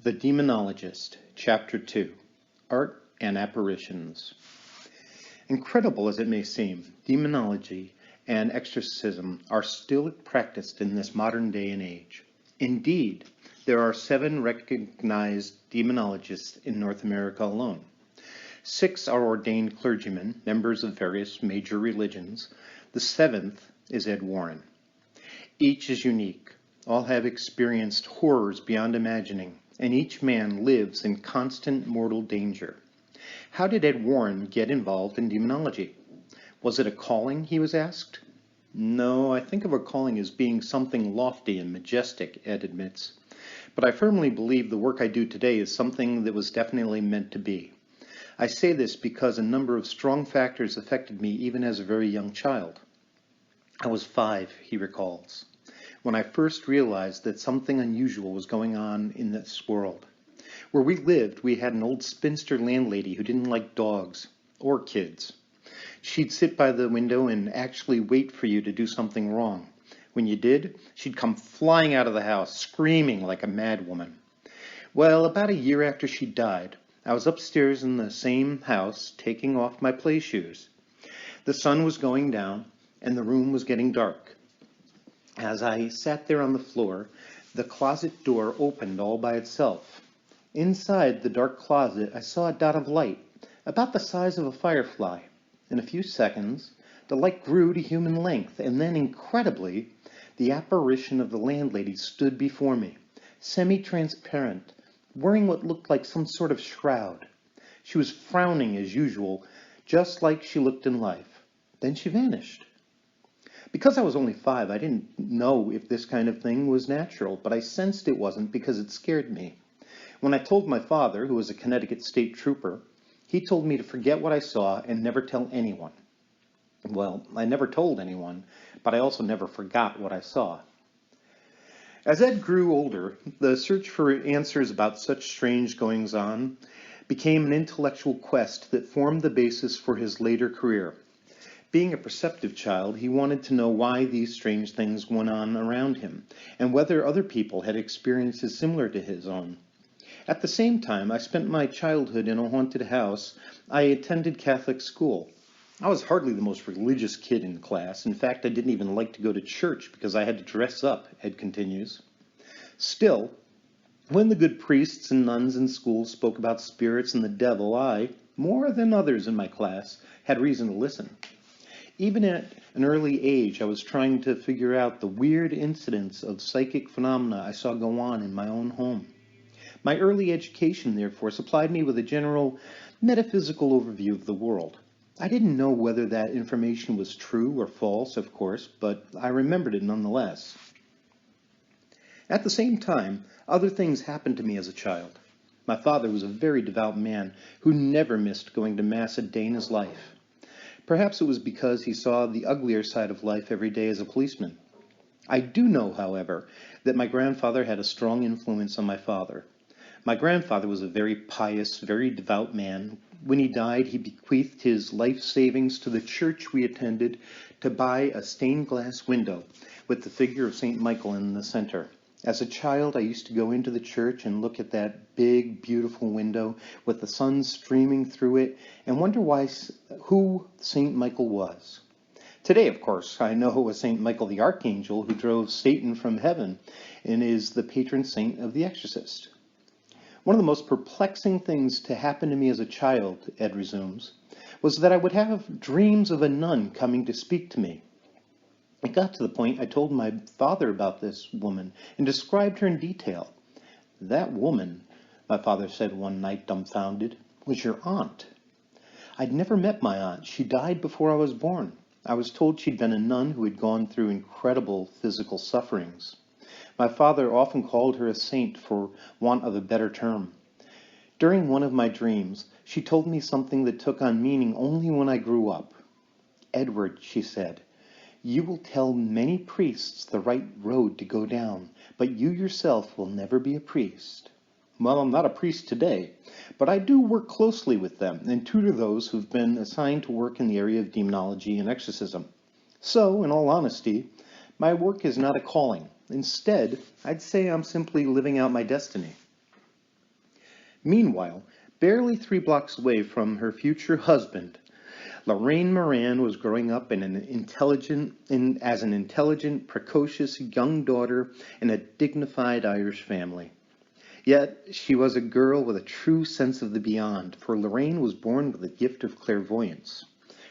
The Demonologist, Chapter 2, Art and Apparitions. Incredible as it may seem, demonology and exorcism are still practiced in this modern day and age. Indeed, there are 7 recognized demonologists in North America alone. 6 are ordained clergymen, members of various major religions. The 7th is Ed Warren. Each is unique. All have experienced horrors beyond imagining, and each man lives in constant mortal danger. How did Ed Warren get involved in demonology? Was it a calling, he was asked? No, I think of a calling as being something lofty and majestic, Ed admits. But I firmly believe the work I do today is something that was definitely meant to be. I say this because a number of strong factors affected me even as a very young child. I was 5, he recalls, when I first realized that something unusual was going on in this world. Where we lived, we had an old spinster landlady who didn't like dogs or kids. She'd sit by the window and actually wait for you to do something wrong. When you did, she'd come flying out of the house, screaming like a mad woman. Well, about a year after she died, I was upstairs in the same house, taking off my play shoes. The sun was going down, and the room was getting dark. As I sat there on the floor, the closet door opened all by itself. Inside the dark closet, I saw a dot of light, about the size of a firefly. In a few seconds, the light grew to human length, and then, incredibly, the apparition of the landlady stood before me, semi-transparent, wearing what looked like some sort of shroud. She was frowning as usual, just like she looked in life. Then she vanished. Because I was only 5, I didn't know if this kind of thing was natural, but I sensed it wasn't because it scared me. When I told my father, who was a Connecticut state trooper, he told me to forget what I saw and never tell anyone. Well, I never told anyone, but I also never forgot what I saw. As Ed grew older, the search for answers about such strange goings-on became an intellectual quest that formed the basis for his later career. Being a perceptive child, he wanted to know why these strange things went on around him, and whether other people had experiences similar to his own. At the same time, I spent my childhood in a haunted house. I attended Catholic school. I was hardly the most religious kid in the class. In fact, I didn't even like to go to church because I had to dress up, Ed continues. Still, when the good priests and nuns in school spoke about spirits and the devil, I, more than others in my class, had reason to listen. Even at an early age, I was trying to figure out the weird incidents of psychic phenomena I saw go on in my own home. My early education, therefore, supplied me with a general metaphysical overview of the world. I didn't know whether that information was true or false, of course, but I remembered it nonetheless. At the same time, other things happened to me as a child. My father was a very devout man who never missed going to Mass a day in his life. Perhaps it was because he saw the uglier side of life every day as a policeman. I do know, however, that my grandfather had a strong influence on my father. My grandfather was a very pious, very devout man. When he died, he bequeathed his life savings to the church we attended to buy a stained glass window with the figure of St. Michael in the center. As a child, I used to go into the church and look at that big, beautiful window with the sun streaming through it and wonder who St. Michael was. Today, of course, I know a St. Michael the Archangel who drove Satan from heaven and is the patron saint of the exorcist. One of the most perplexing things to happen to me as a child, Ed resumes, was that I would have dreams of a nun coming to speak to me. It got to the point I told my father about this woman and described her in detail. That woman, my father said one night, dumbfounded, was your aunt. I'd never met my aunt. She died before I was born. I was told she'd been a nun who had gone through incredible physical sufferings. My father often called her a saint for want of a better term. During one of my dreams, she told me something that took on meaning only when I grew up. Edward, she said, you will tell many priests the right road to go down, but you yourself will never be a priest. Well, I'm not a priest today, but I do work closely with them and tutor those who've been assigned to work in the area of demonology and exorcism. So, in all honesty, my work is not a calling. Instead, I'd say I'm simply living out my destiny. Meanwhile, barely 3 blocks away from her future husband, Lorraine Moran was growing up as an intelligent, precocious young daughter in a dignified Irish family. Yet she was a girl with a true sense of the beyond, for Lorraine was born with the gift of clairvoyance,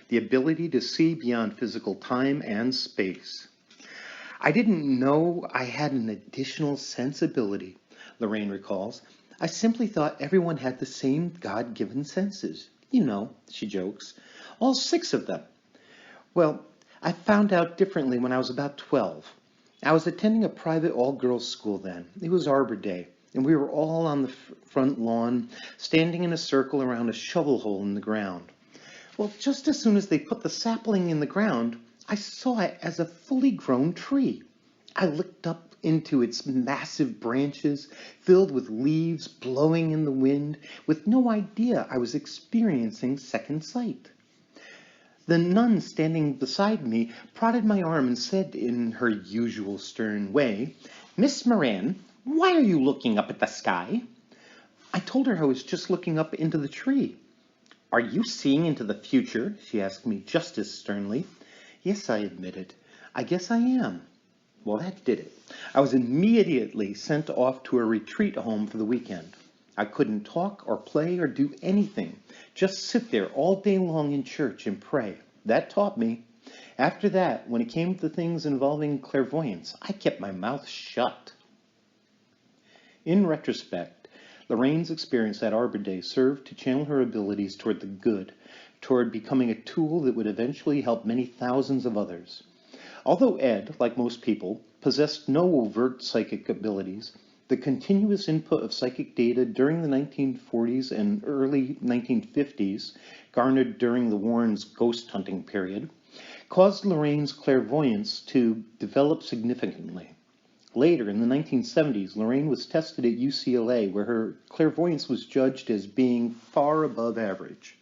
the ability to see beyond physical time and space. I didn't know I had an additional sensibility, Lorraine recalls. I simply thought everyone had the same God-given senses. You know, she jokes. All 6 of them. Well, I found out differently when I was about 12. I was attending a private all-girls school then. It was Arbor Day, and we were all on the front lawn, standing in a circle around a shovel hole in the ground. Well, just as soon as they put the sapling in the ground, I saw it as a fully grown tree. I looked up into its massive branches, filled with leaves blowing in the wind, with no idea I was experiencing second sight. The nun standing beside me prodded my arm and said in her usual stern way, "Miss Moran, why are you looking up at the sky?" I told her I was just looking up into the tree. "Are you seeing into the future?" she asked me just as sternly. "Yes," I admitted. "I guess I am." Well, that did it. I was immediately sent off to a retreat home for the weekend. I couldn't talk or play or do anything, just sit there all day long in church and pray. That taught me. After that, when it came to things involving clairvoyance, I kept my mouth shut. In retrospect, Lorraine's experience at Arbor Day served to channel her abilities toward the good, toward becoming a tool that would eventually help many thousands of others. Although Ed, like most people, possessed no overt psychic abilities, the continuous input of psychic data during the 1940s and early 1950s, garnered during the Warrens' ghost hunting period, caused Lorraine's clairvoyance to develop significantly. Later, in the 1970s, Lorraine was tested at UCLA, where her clairvoyance was judged as being far above average.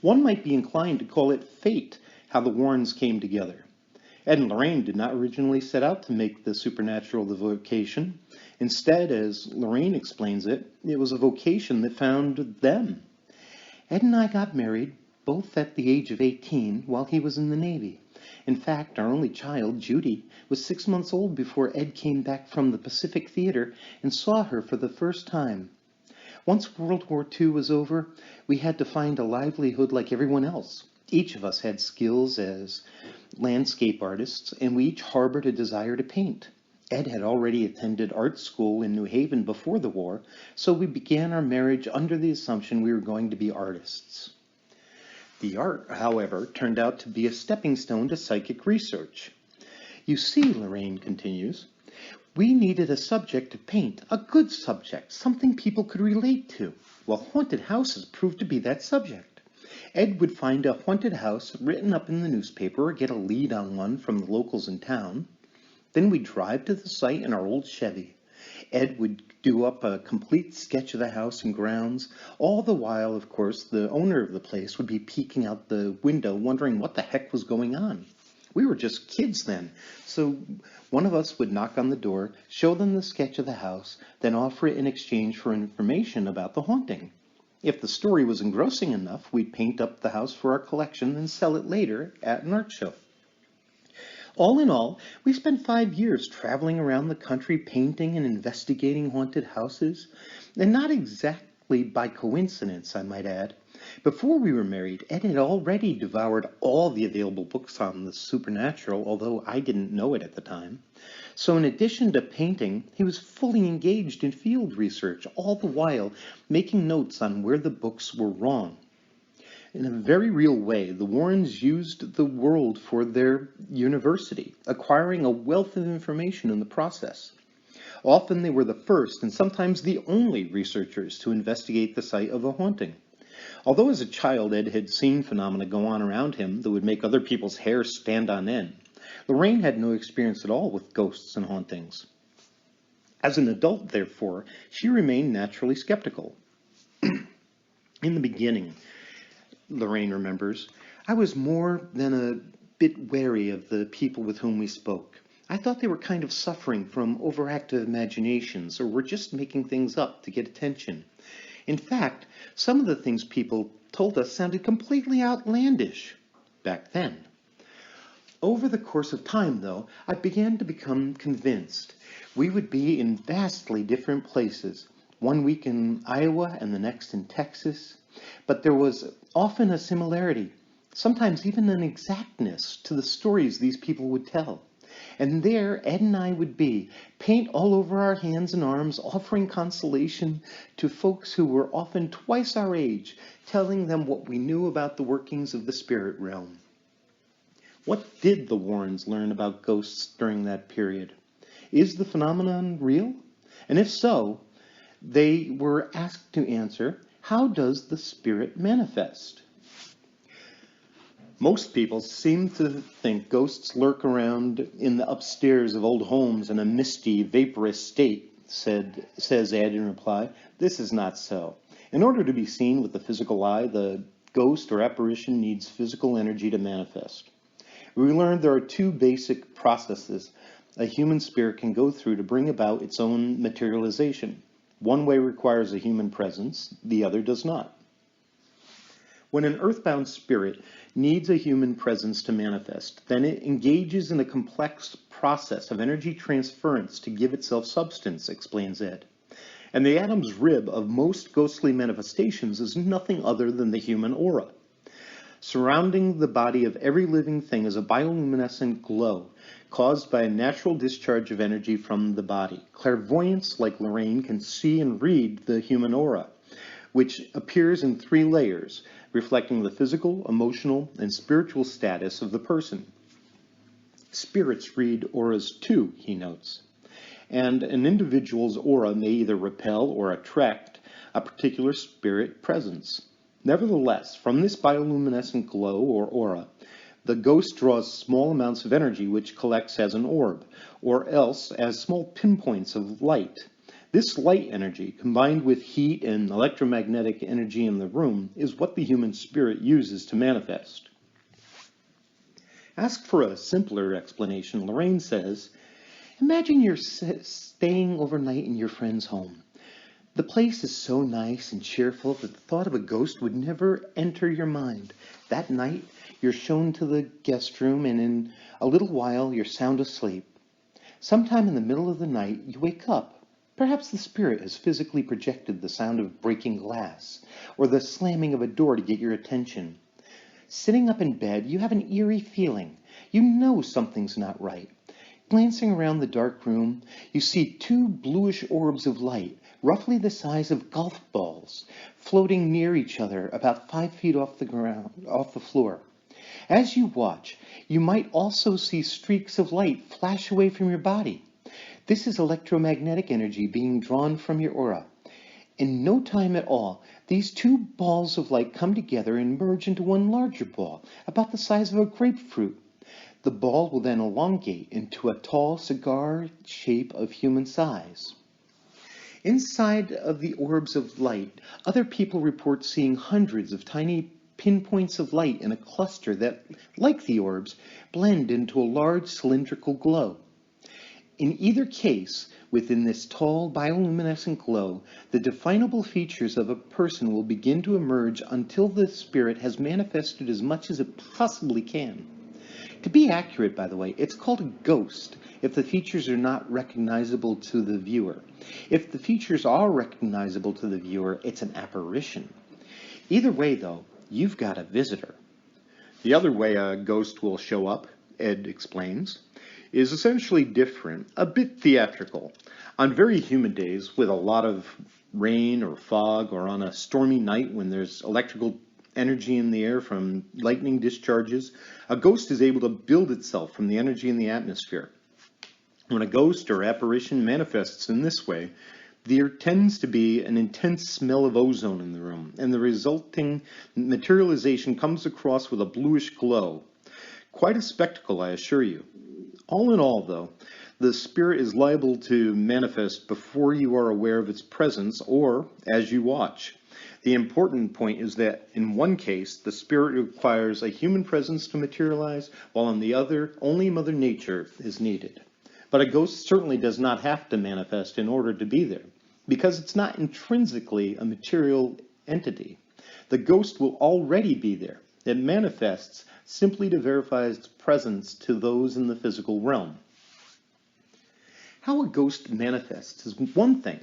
One might be inclined to call it fate, how the Warrens came together. Ed and Lorraine did not originally set out to make the supernatural the vocation. Instead, as Lorraine explains it, it was a vocation that found them. Ed and I got married, both at the age of 18, while he was in the Navy. In fact, our only child, Judy, was 6 months old before Ed came back from the Pacific Theater and saw her for the first time. Once World War II was over, we had to find a livelihood like everyone else. Each of us had skills as landscape artists, and we each harbored a desire to paint. Ed had already attended art school in New Haven before the war, so we began our marriage under the assumption we were going to be artists. The art, however, turned out to be a stepping stone to psychic research. You see, Lorraine continues, we needed a subject to paint, a good subject, something people could relate to. Well, haunted houses proved to be that subject. Ed would find a haunted house written up in the newspaper or get a lead on one from the locals in town. Then we'd drive to the site in our old Chevy. Ed would do up a complete sketch of the house and grounds. All the while, of course, the owner of the place would be peeking out the window wondering what the heck was going on. We were just kids then, so one of us would knock on the door, show them the sketch of the house, then offer it in exchange for information about the haunting. If the story was engrossing enough, we'd paint up the house for our collection and sell it later at an art show. All in all, we spent 5 years traveling around the country painting and investigating haunted houses, and not exactly by coincidence, I might add. Before we were married, Ed had already devoured all the available books on the supernatural, although I didn't know it at the time. So in addition to painting, he was fully engaged in field research, all the while making notes on where the books were wrong. In a very real way, the Warrens used the world for their university, acquiring a wealth of information in the process. Often they were the first and sometimes the only researchers to investigate the site of a haunting. Although as a child Ed had seen phenomena go on around him that would make other people's hair stand on end, Lorraine had no experience at all with ghosts and hauntings. As an adult, therefore, she remained naturally skeptical. In the beginning, Lorraine remembers, I was more than a bit wary of the people with whom we spoke. I thought they were kind of suffering from overactive imaginations or were just making things up to get attention. In fact, some of the things people told us sounded completely outlandish back then. Over the course of time, though, I began to become convinced we would be in vastly different places, one week in Iowa and the next in Texas, but there was often a similarity, sometimes even an exactness to the stories these people would tell. And there Ed and I would be, paint all over our hands and arms, offering consolation to folks who were often twice our age, telling them what we knew about the workings of the spirit realm. What did the Warrens learn about ghosts during that period? Is the phenomenon real? And if so, they were asked to answer, how does the spirit manifest? Most people seem to think ghosts lurk around in the upstairs of old homes in a misty, vaporous state, says Ed in reply. This is not so. In order to be seen with the physical eye, the ghost or apparition needs physical energy to manifest. We learned there are two basic processes a human spirit can go through to bring about its own materialization. One way requires a human presence, the other does not. When an earthbound spirit needs a human presence to manifest, then it engages in a complex process of energy transference to give itself substance, explains Ed. And the atom's rib of most ghostly manifestations is nothing other than the human aura. Surrounding the body of every living thing is a bioluminescent glow caused by a natural discharge of energy from the body. Clairvoyants like Lorraine can see and read the human aura, which appears in 3 layers, reflecting the physical, emotional, and spiritual status of the person. Spirits read auras too, he notes, and an individual's aura may either repel or attract a particular spirit presence. Nevertheless, from this bioluminescent glow or aura, the ghost draws small amounts of energy which collects as an orb, or else as small pinpoints of light. This light energy, combined with heat and electromagnetic energy in the room, is what the human spirit uses to manifest. Asked for a simpler explanation, Lorraine says, imagine you're staying overnight in your friend's home. The place is so nice and cheerful that the thought of a ghost would never enter your mind. That night, you're shown to the guest room, and in a little while, you're sound asleep. Sometime in the middle of the night, you wake up. Perhaps the spirit has physically projected the sound of breaking glass, or the slamming of a door to get your attention. Sitting up in bed, you have an eerie feeling. You know something's not right. Glancing around the dark room, you see 2 bluish orbs of light, roughly the size of golf balls, floating near each other about 5 feet off the floor. As you watch, you might also see streaks of light flash away from your body. This is electromagnetic energy being drawn from your aura. In no time at all, these 2 balls of light come together and merge into one larger ball, about the size of a grapefruit. The ball will then elongate into a tall cigar shape of human size. Inside of the orbs of light, other people report seeing hundreds of tiny pinpoints of light in a cluster that, like the orbs, blend into a large cylindrical glow. In either case, within this tall bioluminescent glow, the definable features of a person will begin to emerge until the spirit has manifested as much as it possibly can. To be accurate, by the way, it's called a ghost if the features are not recognizable to the viewer. If the features are recognizable to the viewer, it's an apparition. Either way, though, you've got a visitor. The other way a ghost will show up, Ed explains, is essentially different, a bit theatrical. On very humid days with a lot of rain or fog, or on a stormy night when there's electrical energy in the air from lightning discharges, a ghost is able to build itself from the energy in the atmosphere. When a ghost or apparition manifests in this way, there tends to be an intense smell of ozone in the room, and the resulting materialization comes across with a bluish glow. Quite a spectacle, I assure you. All in all, though, the spirit is liable to manifest before you are aware of its presence or as you watch. The important point is that in one case, the spirit requires a human presence to materialize, while in the other, only Mother Nature is needed. But a ghost certainly does not have to manifest in order to be there, because it's not intrinsically a material entity. The ghost will already be there. It manifests simply to verify its presence to those in the physical realm. How a ghost manifests is one thing,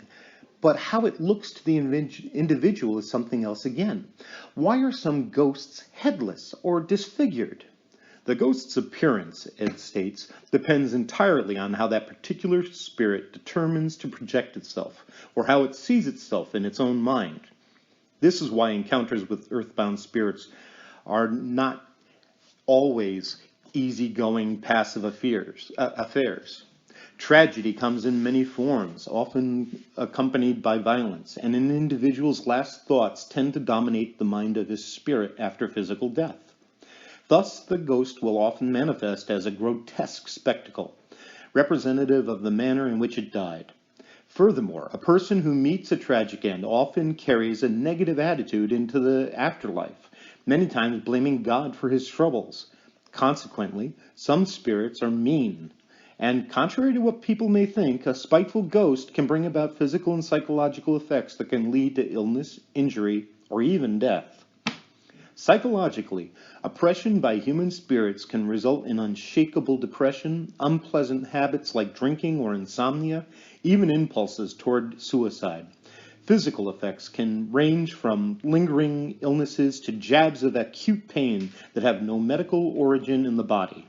but how it looks to the individual is something else again. Why are some ghosts headless or disfigured? The ghost's appearance, Ed states, depends entirely on how that particular spirit determines to project itself, or how it sees itself in its own mind. This is why encounters with earthbound spirits are not always easygoing, passive affairs. Tragedy comes in many forms, often accompanied by violence, and an individual's last thoughts tend to dominate the mind of his spirit after physical death. Thus, the ghost will often manifest as a grotesque spectacle, representative of the manner in which it died. Furthermore, a person who meets a tragic end often carries a negative attitude into the afterlife, many times blaming God for his troubles. Consequently, some spirits are mean. And contrary to what people may think, a spiteful ghost can bring about physical and psychological effects that can lead to illness, injury, or even death. Psychologically, oppression by human spirits can result in unshakable depression, unpleasant habits like drinking or insomnia, even impulses toward suicide. Physical effects can range from lingering illnesses to jabs of acute pain that have no medical origin in the body.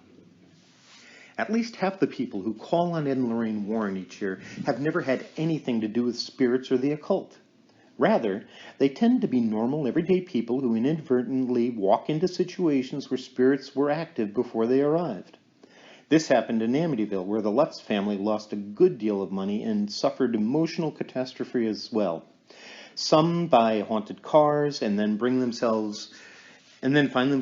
At least half the people who call on Ed and Lorraine Warren each year have never had anything to do with spirits or the occult. Rather, they tend to be normal, everyday people who inadvertently walk into situations where spirits were active before they arrived. This happened in Amityville, where the Lutz family lost a good deal of money and suffered emotional catastrophe as well. Some buy haunted cars and then find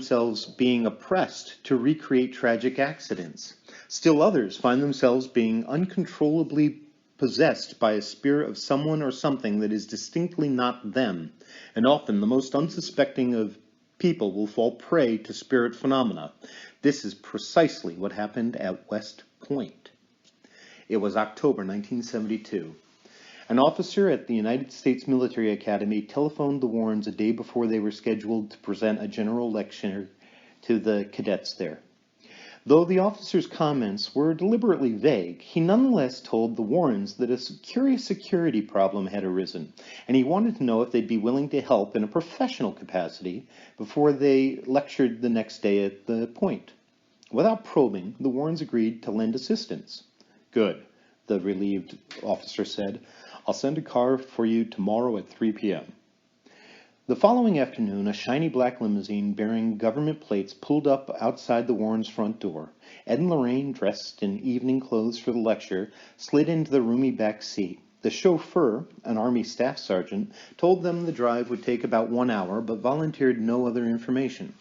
themselves being oppressed to recreate tragic accidents. Still others find themselves being uncontrollably possessed by a spirit of someone or something that is distinctly not them, and often the most unsuspecting of people will fall prey to spirit phenomena. This is precisely what happened at West Point. It was October 1972. An officer at the United States Military Academy telephoned the Warrens a day before they were scheduled to present a general lecture to the cadets there. Though the officer's comments were deliberately vague, he nonetheless told the Warrens that a curious security problem had arisen, and he wanted to know if they'd be willing to help in a professional capacity before they lectured the next day at the point. Without probing, the Warrens agreed to lend assistance. "Good," the relieved officer said. "I'll send a car for you tomorrow at 3 p.m. The following afternoon, a shiny black limousine bearing government plates pulled up outside the Warrens' front door. Ed and Lorraine, dressed in evening clothes for the lecture, slid into the roomy back seat. The chauffeur, an Army staff sergeant, told them the drive would take about 1 hour, but volunteered no other information.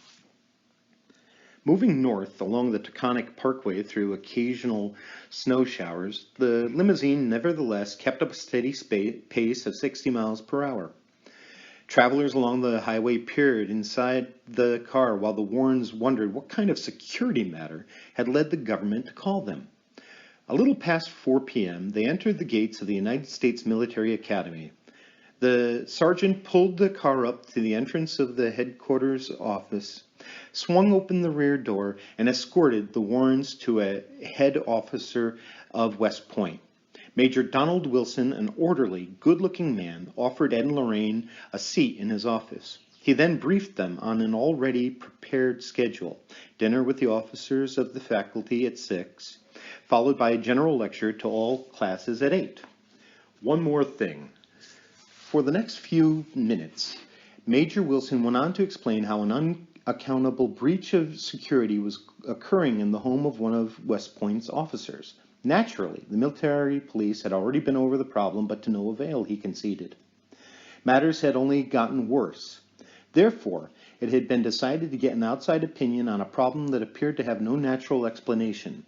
Moving north along the Taconic Parkway through occasional snow showers, the limousine nevertheless kept up a steady pace of 60 miles per hour. Travelers along the highway peered inside the car while the Warrens wondered what kind of security matter had led the government to call them. A little past 4 p.m., they entered the gates of the United States Military Academy. The sergeant pulled the car up to the entrance of the headquarters office, swung open the rear door, and escorted the Warrens to a head officer of West Point. Major Donald Wilson, an orderly, good-looking man, offered Ed and Lorraine a seat in his office. He then briefed them on an already prepared schedule: dinner with the officers of the faculty at 6, followed by a general lecture to all classes at 8. One more thing. For the next few minutes, Major Wilson went on to explain how an unaccountable breach of security was occurring in the home of one of West Point's officers. Naturally, the military police had already been over the problem, but to no avail, he conceded. Matters had only gotten worse. Therefore, it had been decided to get an outside opinion on a problem that appeared to have no natural explanation.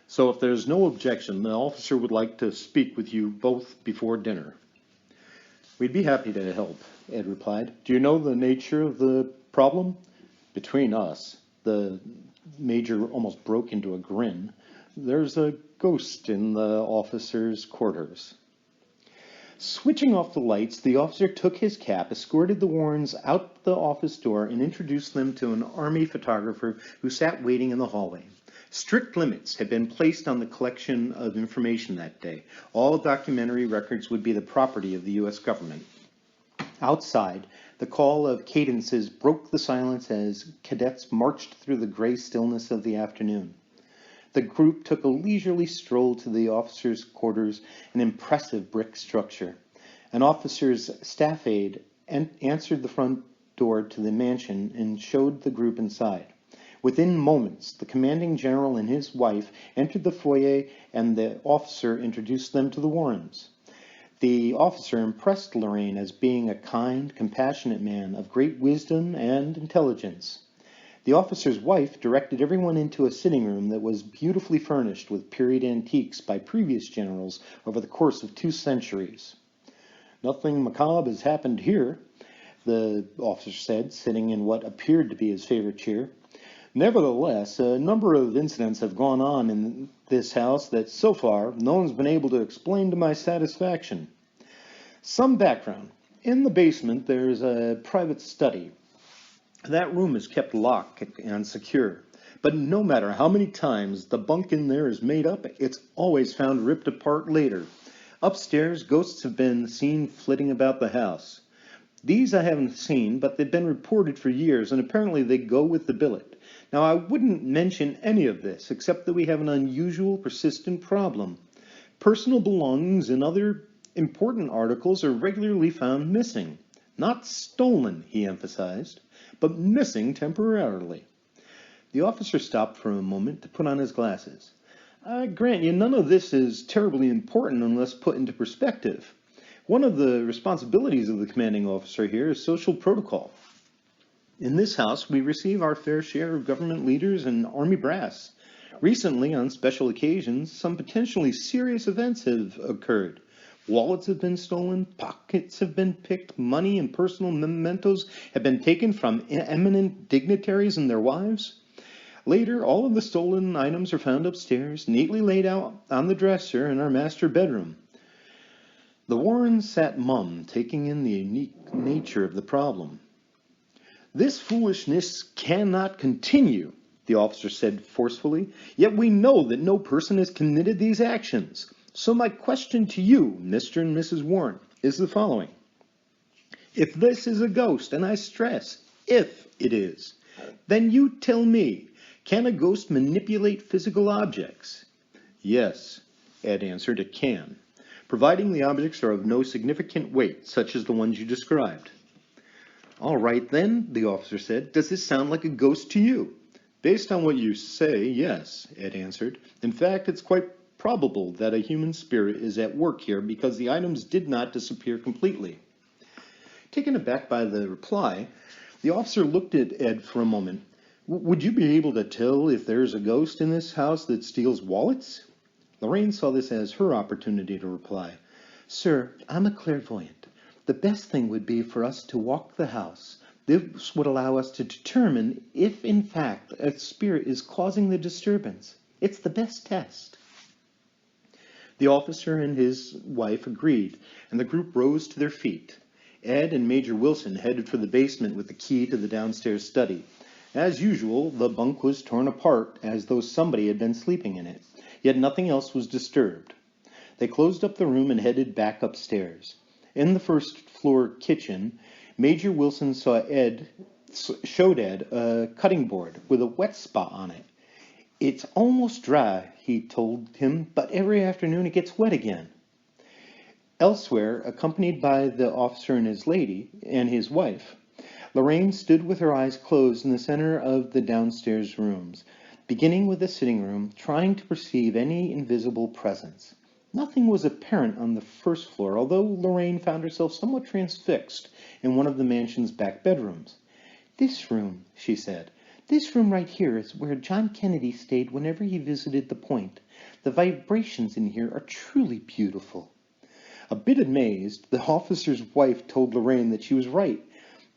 "So if there's no objection, the officer would like to speak with you both before dinner." "We'd be happy to help," Ed replied. "Do you know the nature of the problem?" "Between us," the major almost broke into a grin. There's a ghost in the officers' quarters. Switching off the lights, the officer took his cap, escorted the Warrens out the office door, and introduced them to an army photographer who sat waiting in the hallway. Strict limits had been placed on the collection of information that day. All documentary records would be the property of the U.S. government. Outside, the call of cadences broke the silence as cadets marched through the gray stillness of the afternoon. The group took a leisurely stroll to the officers' quarters, an impressive brick structure. An officer's staff aide answered the front door to the mansion and showed the group inside. Within moments, the commanding general and his wife entered the foyer, and the officer introduced them to the Warrens. The officer impressed Lorraine as being a kind, compassionate man of great wisdom and intelligence. The officer's wife directed everyone into a sitting room that was beautifully furnished with period antiques by previous generals over the course of 2 centuries. "Nothing macabre has happened here," the officer said, sitting in what appeared to be his favorite chair. "Nevertheless, a number of incidents have gone on in this house that, so far, no one's been able to explain to my satisfaction. Some background. In the basement, there's a private study. That room is kept locked and secure. But no matter how many times the bunk in there is made up, it's always found ripped apart later. Upstairs, ghosts have been seen flitting about the house. These I haven't seen, but they've been reported for years, and apparently they go with the billet. Now, I wouldn't mention any of this, except that we have an unusual, persistent problem. Personal belongings and other important articles are regularly found missing. Not stolen," he emphasized, "but missing temporarily." The officer stopped for a moment to put on his glasses. "I grant you none of this is terribly important unless put into perspective. One of the responsibilities of the commanding officer here is social protocol. In this house, we receive our fair share of government leaders and army brass. Recently, on special occasions, some potentially serious events have occurred. Wallets have been stolen, pockets have been picked, money and personal mementos have been taken from eminent dignitaries and their wives. Later, all of the stolen items are found upstairs, neatly laid out on the dresser in our master bedroom." The Warrens sat mum, taking in the unique nature of the problem. "This foolishness cannot continue," the officer said forcefully. "Yet we know that no person has committed these actions. So my question to you, Mr. and Mrs. Warren, is the following. If this is a ghost, and I stress, if it is, then you tell me, can a ghost manipulate physical objects?" "Yes," Ed answered, "it can, providing the objects are of no significant weight, such as the ones you described." "All right, then," the officer said. "Does this sound like a ghost to you?" "Based on what you say, yes," Ed answered. "In fact, it's quite probable that a human spirit is at work here because the items did not disappear completely." Taken aback by the reply, the officer looked at Ed for a moment. "Would you be able to tell if there's a ghost in this house that steals wallets?" Lorraine saw this as her opportunity to reply. "Sir, I'm a clairvoyant. The best thing would be for us to walk the house. This would allow us to determine if, in fact, a spirit is causing the disturbance. It's the best test." The officer and his wife agreed, and the group rose to their feet. Ed and Major Wilson headed for the basement with the key to the downstairs study. As usual, the bunk was torn apart as though somebody had been sleeping in it, yet nothing else was disturbed. They closed up the room and headed back upstairs. In the first-floor kitchen, Major Wilson showed Ed a cutting board with a wet spot on it. "It's almost dry," he told him, "but every afternoon it gets wet again." Elsewhere, accompanied by the officer and his lady and his wife, Lorraine stood with her eyes closed in the center of the downstairs rooms, beginning with the sitting room, trying to perceive any invisible presence. Nothing was apparent on the first floor, although Lorraine found herself somewhat transfixed in one of the mansion's back bedrooms. "This room," she said. "This room right here is where John Kennedy stayed whenever he visited the point. The vibrations in here are truly beautiful." A bit amazed, the officer's wife told Lorraine that she was right.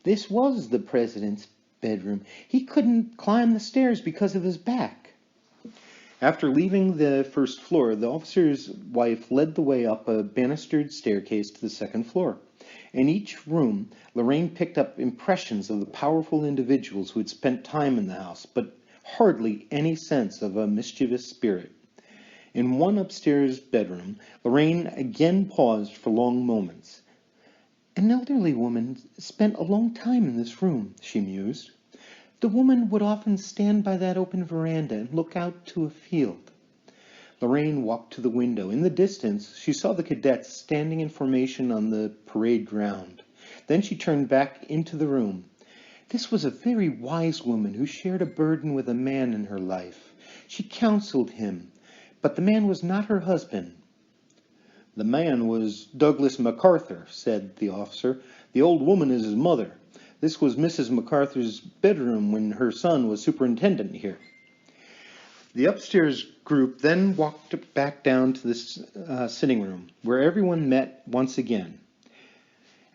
This was the president's bedroom. He couldn't climb the stairs because of his back. After leaving the first floor, the officer's wife led the way up a banistered staircase to the second floor. In each room, Lorraine picked up impressions of the powerful individuals who had spent time in the house, but hardly any sense of a mischievous spirit. In one upstairs bedroom, Lorraine again paused for long moments. An elderly woman spent a long time in this room, she mused. The woman would often stand by that open veranda and look out to a field. Lorraine walked to the window. In the distance, she saw the cadets standing in formation on the parade ground. Then she turned back into the room. This was a very wise woman who shared a burden with a man in her life. She counseled him, but the man was not her husband. The man was Douglas MacArthur, said the officer. The old woman is his mother. This was Mrs. MacArthur's bedroom when her son was superintendent here. The upstairs group then walked back down to the sitting room, where everyone met once again.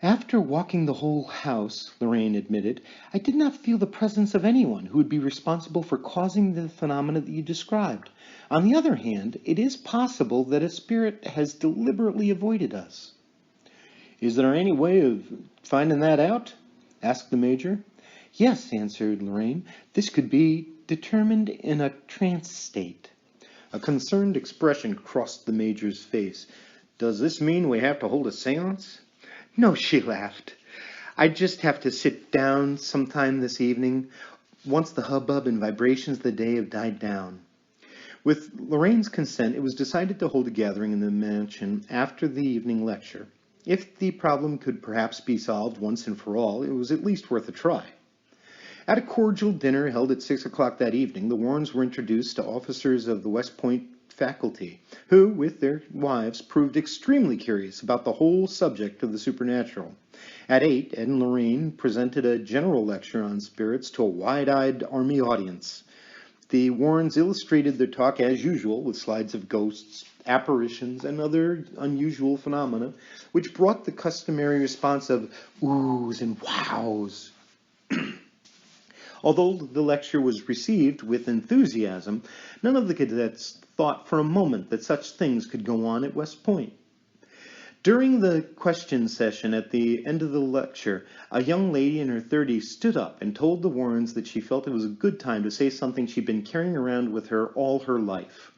After walking the whole house, Lorraine admitted, I did not feel the presence of anyone who would be responsible for causing the phenomena that you described. On the other hand, it is possible that a spirit has deliberately avoided us. Is there any way of finding that out? Asked the major. Yes, answered Lorraine. This could be determined in a trance state. A concerned expression crossed the major's face. Does this mean we have to hold a seance? No, she laughed. I just have to sit down sometime this evening, once the hubbub and vibrations of the day have died down. With Lorraine's consent, it was decided to hold a gathering in the mansion after the evening lecture. If the problem could perhaps be solved once and for all, it was at least worth a try. At a cordial dinner held at 6 o'clock that evening, the Warrens were introduced to officers of the West Point faculty, who, with their wives, proved extremely curious about the whole subject of the supernatural. At 8, Ed and Lorraine presented a general lecture on spirits to a wide-eyed Army audience. The Warrens illustrated their talk as usual with slides of ghosts, apparitions, and other unusual phenomena, which brought the customary response of oohs and wows. Although the lecture was received with enthusiasm, none of the cadets thought for a moment that such things could go on at West Point. During the question session at the end of the lecture, a young lady in her 30s stood up and told the Warrens that she felt it was a good time to say something she'd been carrying around with her all her life.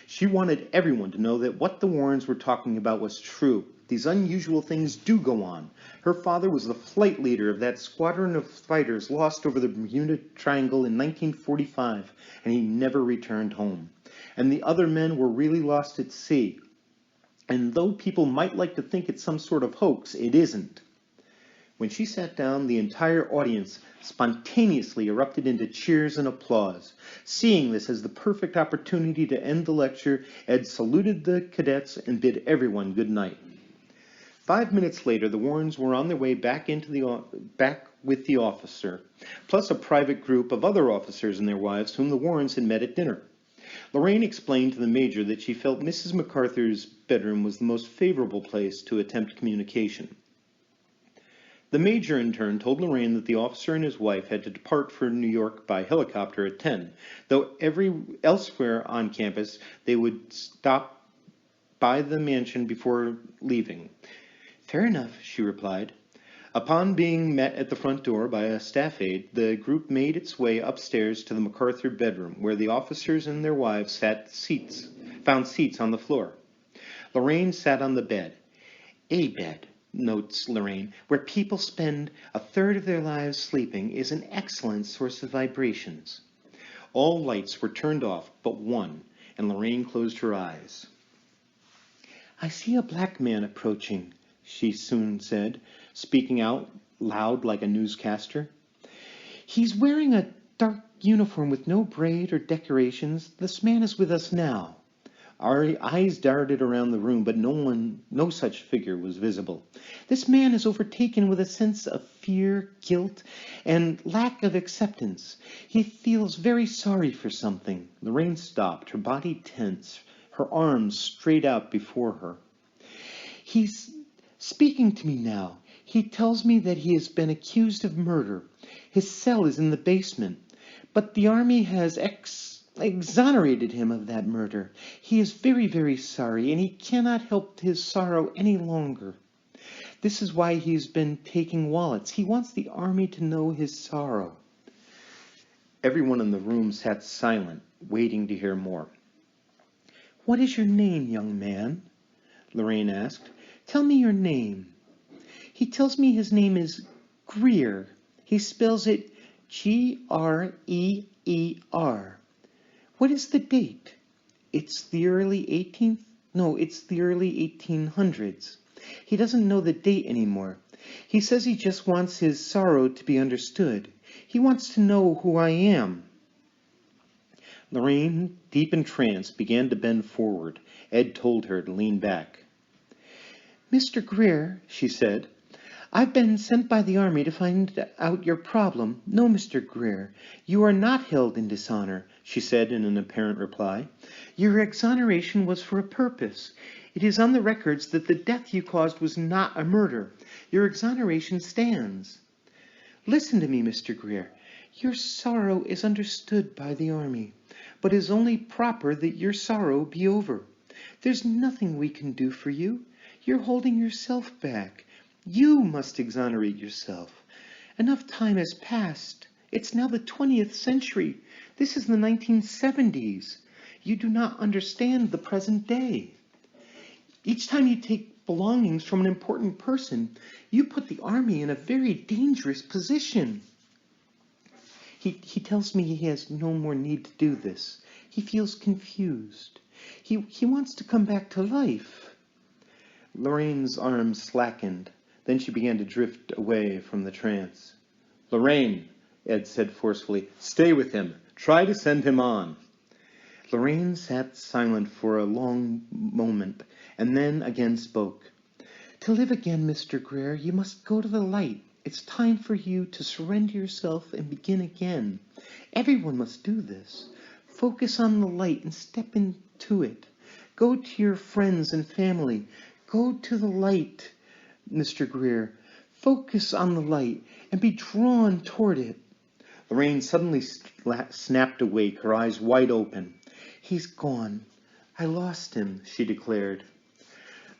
She wanted everyone to know that what the Warrens were talking about was true. These unusual things do go on. Her father was the flight leader of that squadron of fighters lost over the Bermuda Triangle in 1945, and he never returned home. And the other men were really lost at sea. And though people might like to think it's some sort of hoax, it isn't. When she sat down, the entire audience spontaneously erupted into cheers and applause. Seeing this as the perfect opportunity to end the lecture, Ed saluted the cadets and bid everyone good night. 5 minutes later, the Warrens were on their way back with the officer, plus a private group of other officers and their wives whom the Warrens had met at dinner. Lorraine explained to the major that she felt Mrs. MacArthur's bedroom was the most favorable place to attempt communication. The major, in turn, told Lorraine that the officer and his wife had to depart for New York by helicopter at 10, though elsewhere on campus they would stop by the mansion before leaving. Fair enough, she replied. Upon being met at the front door by a staff aide, the group made its way upstairs to the MacArthur bedroom, where the officers and their wives found seats on the floor. Lorraine sat on the bed. A bed, notes Lorraine, where people spend a third of their lives sleeping is an excellent source of vibrations. All lights were turned off but one, and Lorraine closed her eyes. I see a black man approaching, she soon said, speaking out loud like a newscaster. He's wearing a dark uniform with no braid or decorations. This man is with us now. Our eyes darted around the room, but no such figure was visible. This man is overtaken with a sense of fear, guilt, and lack of acceptance. He feels very sorry for something. Lorraine stopped, her body tense, her arms straight out before her. He's speaking to me now. He tells me that he has been accused of murder. His cell is in the basement, but the army has exonerated him of that murder. He is very, very sorry, and he cannot help his sorrow any longer. This is why he's been taking wallets. He wants the army to know his sorrow." Everyone in the room sat silent, waiting to hear more. "What is your name, young man?" Lorraine asked. "Tell me your name." "He tells me his name is Greer. He spells it Greer. What is the date?" It's the early 1800s. He doesn't know the date anymore. He says he just wants his sorrow to be understood. He wants to know who I am." Lorraine, deep in trance, began to bend forward. Ed told her to lean back. "Mr. Greer," she said, "I've been sent by the army to find out your problem. No, Mr. Greer, you are not held in dishonor," she said in an apparent reply. "Your exoneration was for a purpose. It is on the records that the death you caused was not a murder. Your exoneration stands. Listen to me, Mr. Greer. Your sorrow is understood by the army, but it is only proper that your sorrow be over. There's nothing we can do for you. You're holding yourself back. You must exonerate yourself. Enough time has passed. It's now the 20th century. This is the 1970s. You do not understand the present day. Each time you take belongings from an important person, you put the army in a very dangerous position." He tells me he has no more need to do this. He feels confused. He wants to come back to life." Lorraine's arms slackened. Then she began to drift away from the trance. "Lorraine," Ed said forcefully, "stay with him. Try to send him on." Lorraine sat silent for a long moment, and then again spoke. "To live again, Mr. Greer, you must go to the light. It's time for you to surrender yourself and begin again. Everyone must do this. Focus on the light and step into it. Go to your friends and family. Go to the light, Mr. Greer. Focus on the light and be drawn toward it." Lorraine suddenly snapped awake, her eyes wide open. "He's gone. I lost him," she declared.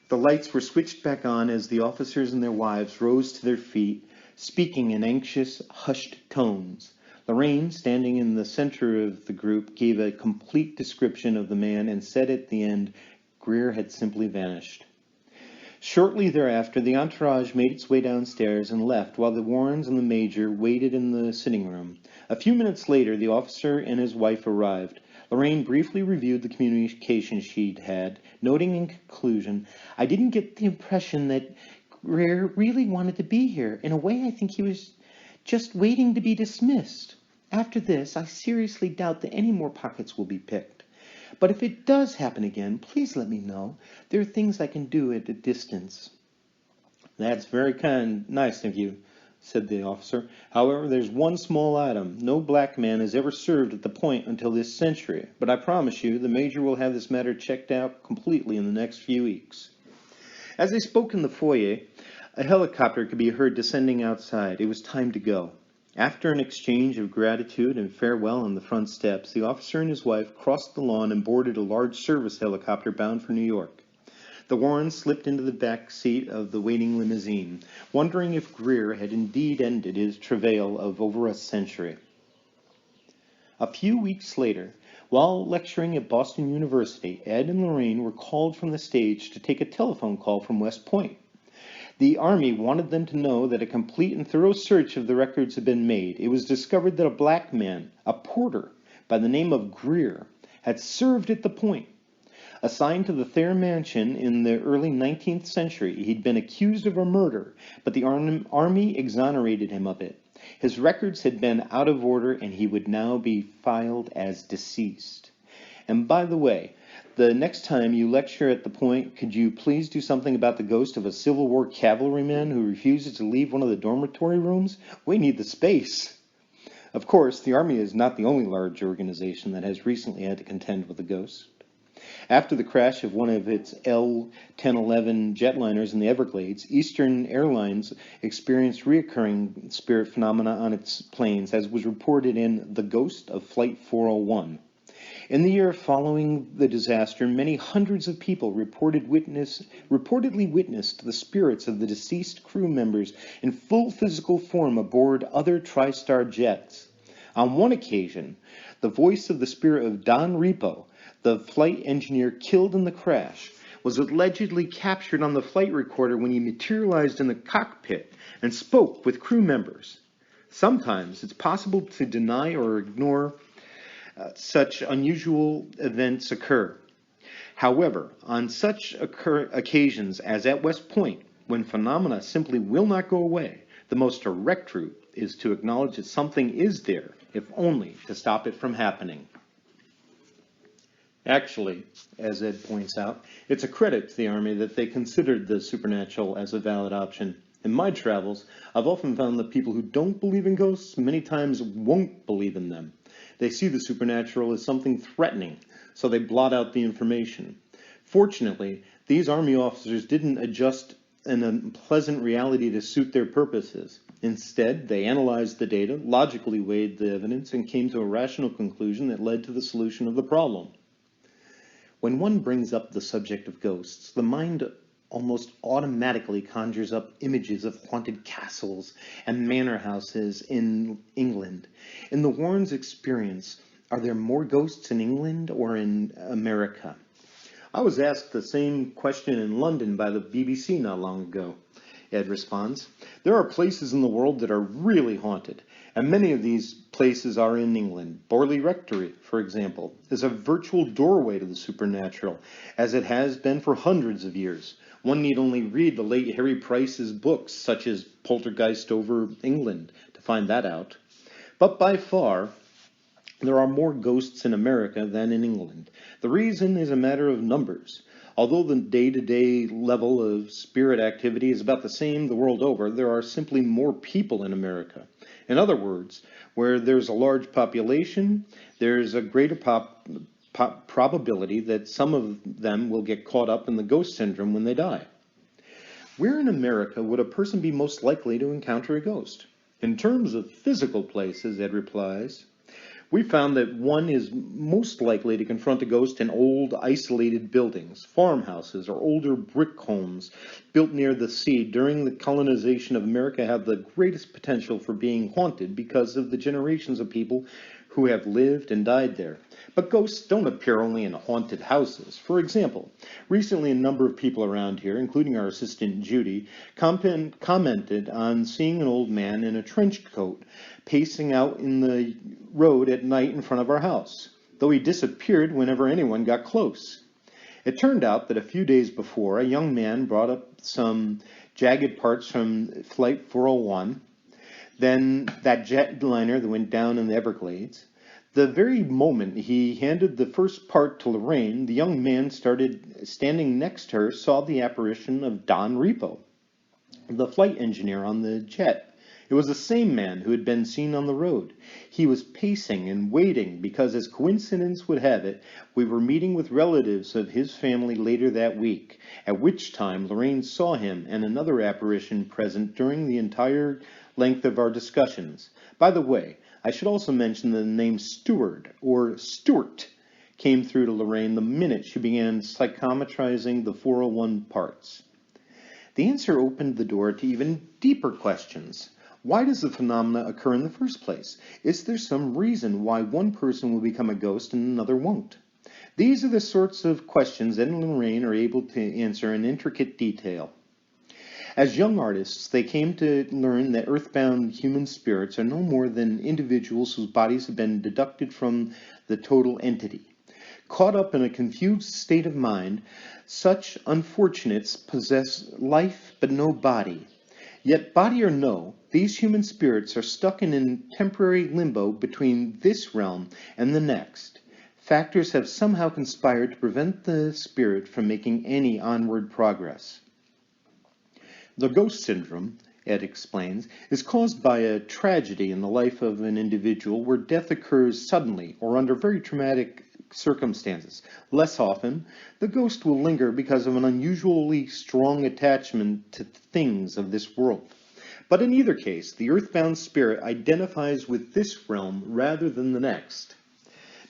The lights were switched back on as the officers and their wives rose to their feet, speaking in anxious, hushed tones. Lorraine, standing in the center of the group, gave a complete description of the man and said at the end, Greer had simply vanished. Shortly thereafter, the entourage made its way downstairs and left while the Warrens and the Major waited in the sitting room. A few minutes later, the officer and his wife arrived. Lorraine briefly reviewed the communication she'd had, noting in conclusion, "I didn't get the impression that Greer really wanted to be here. In a way, I think he was just waiting to be dismissed. After this, I seriously doubt that any more pockets will be picked. But if it does happen again, please let me know. There are things I can do at a distance." "That's very nice of you," said the officer. "However, there's one small item. No black man has ever served at the point until this century. But I promise you, the Major will have this matter checked out completely in the next few weeks." As they spoke in the foyer, a helicopter could be heard descending outside. It was time to go. After an exchange of gratitude and farewell on the front steps, the officer and his wife crossed the lawn and boarded a large service helicopter bound for New York. The Warrens slipped into the back seat of the waiting limousine, wondering if Greer had indeed ended his travail of over a century. A few weeks later, while lecturing at Boston University, Ed and Lorraine were called from the stage to take a telephone call from West Point. The Army wanted them to know that a complete and thorough search of the records had been made. It was discovered that a black man, a porter, by the name of Greer, had served at the point. Assigned to the Thayer Mansion in the early 19th century, he'd been accused of a murder, but the Army exonerated him of it. His records had been out of order, and he would now be filed as deceased. And by the way, the next time you lecture at the point, could you please do something about the ghost of a Civil War cavalryman who refuses to leave one of the dormitory rooms? We need the space. Of course, the Army is not the only large organization that has recently had to contend with the ghost. After the crash of one of its L-1011 jetliners in the Everglades, Eastern Airlines experienced recurring spirit phenomena on its planes, as was reported in The Ghost of Flight 401. In the year following the disaster, many hundreds of people reportedly witnessed the spirits of the deceased crew members in full physical form aboard other TriStar jets. On one occasion, the voice of the spirit of Don Repo, the flight engineer killed in the crash, was allegedly captured on the flight recorder when he materialized in the cockpit and spoke with crew members. Sometimes it's possible to deny or ignore such unusual events occur. However, on such occasions as at West Point, when phenomena simply will not go away, the most direct route is to acknowledge that something is there, if only to stop it from happening. Actually, as Ed points out, it's a credit to the Army that they considered the supernatural as a valid option. In my travels, I've often found that people who don't believe in ghosts many times won't believe in them. They see the supernatural as something threatening, so they blot out the information. Fortunately, these Army officers didn't adjust an unpleasant reality to suit their purposes. Instead, they analyzed the data, logically weighed the evidence, and came to a rational conclusion that led to the solution of the problem. When one brings up the subject of ghosts, the mind almost automatically conjures up images of haunted castles and manor houses in England. In the Warrens' experience, are there more ghosts in England or in America? I was asked the same question in London by the BBC not long ago. Ed responds, there are places in the world that are really haunted, and many of these places are in England. Borley Rectory, for example, is a virtual doorway to the supernatural, as it has been for hundreds of years. One need only read the late Harry Price's books, such as Poltergeist over England, to find that out. But by far, there are more ghosts in America than in England. The reason is a matter of numbers. Although the day-to-day level of spirit activity is about the same the world over, there are simply more people in America. In other words, where there's a large population, there's a greater probability that some of them will get caught up in the ghost syndrome when they die. Where in America would a person be most likely to encounter a ghost? In terms of physical places, Ed replies, we found that one is most likely to confront a ghost in old, isolated buildings, farmhouses, or older brick homes built near the sea during the colonization of America have the greatest potential for being haunted because of the generations of people who have lived and died there. But ghosts don't appear only in haunted houses. For example, recently a number of people around here, including our assistant Judy, commented on seeing an old man in a trench coat pacing out in the road at night in front of our house, though he disappeared whenever anyone got close. It turned out that a few days before, a young man brought up some jagged parts from Flight 401, then that jetliner that went down in the Everglades. The very moment he handed the first part to Lorraine, the young man standing next to her saw the apparition of Don Repo, the flight engineer on the jet. It was the same man who had been seen on the road. He was pacing and waiting because, as coincidence would have it, we were meeting with relatives of his family later that week, at which time Lorraine saw him and another apparition present during the entire length of our discussions. By the way, I should also mention that the name Stewart, or Stuart, came through to Lorraine the minute she began psychometrizing the 401 parts. The answer opened the door to even deeper questions. Why does the phenomena occur in the first place? Is there some reason why one person will become a ghost and another won't? These are the sorts of questions Ed and Lorraine are able to answer in intricate detail. As young artists, they came to learn that earthbound human spirits are no more than individuals whose bodies have been deducted from the total entity. Caught up in a confused state of mind, such unfortunates possess life but no body. Yet, body or no, these human spirits are stuck in a temporary limbo between this realm and the next. Factors have somehow conspired to prevent the spirit from making any onward progress. The ghost syndrome, Ed explains, is caused by a tragedy in the life of an individual where death occurs suddenly or under very traumatic circumstances. Less often, the ghost will linger because of an unusually strong attachment to things of this world. But in either case, the earthbound spirit identifies with this realm rather than the next.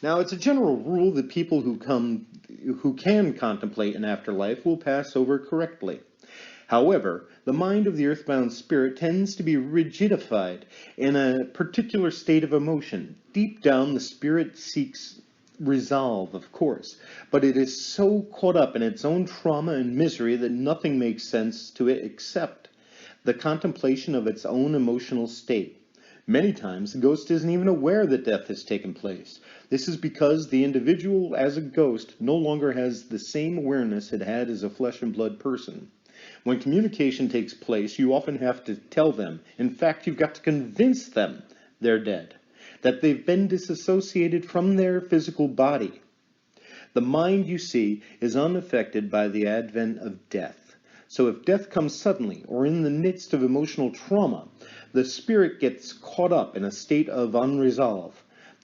Now, it's a general rule that people who can contemplate an afterlife will pass over correctly. However, the mind of the earthbound spirit tends to be rigidified in a particular state of emotion. Deep down, the spirit seeks resolve, of course, but it is so caught up in its own trauma and misery that nothing makes sense to it except the contemplation of its own emotional state. Many times, the ghost isn't even aware that death has taken place. This is because the individual, as a ghost, no longer has the same awareness it had as a flesh and blood person. When communication takes place, you often have to tell them, in fact, you've got to convince them they're dead, that they've been disassociated from their physical body. The mind, you see, is unaffected by the advent of death. So if death comes suddenly or in the midst of emotional trauma, the spirit gets caught up in a state of unresolve.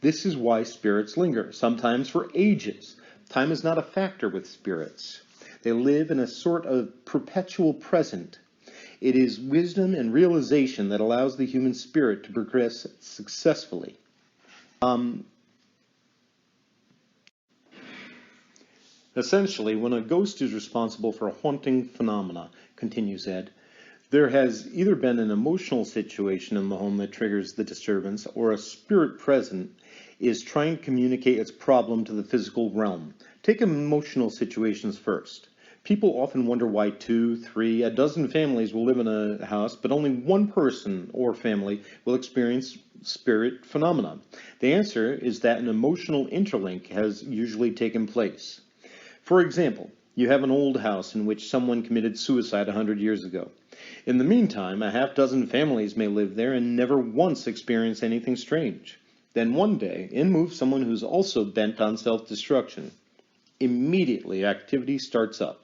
This is why spirits linger, sometimes for ages. Time is not a factor with spirits. They live in a sort of perpetual present. It is wisdom and realization that allows the human spirit to progress successfully. Essentially, when a ghost is responsible for a haunting phenomena, continues Ed, there has either been an emotional situation in the home that triggers the disturbance, or a spirit present is trying to communicate its problem to the physical realm. Take emotional situations first. People often wonder why 2, 3, a dozen families will live in a house, but only one person or family will experience spirit phenomena. The answer is that an emotional interlink has usually taken place. For example, you have an old house in which someone committed suicide 100 years ago. In the meantime, a half dozen families may live there and never once experience anything strange. Then one day, in moves someone who's also bent on self-destruction. Immediately, activity starts up.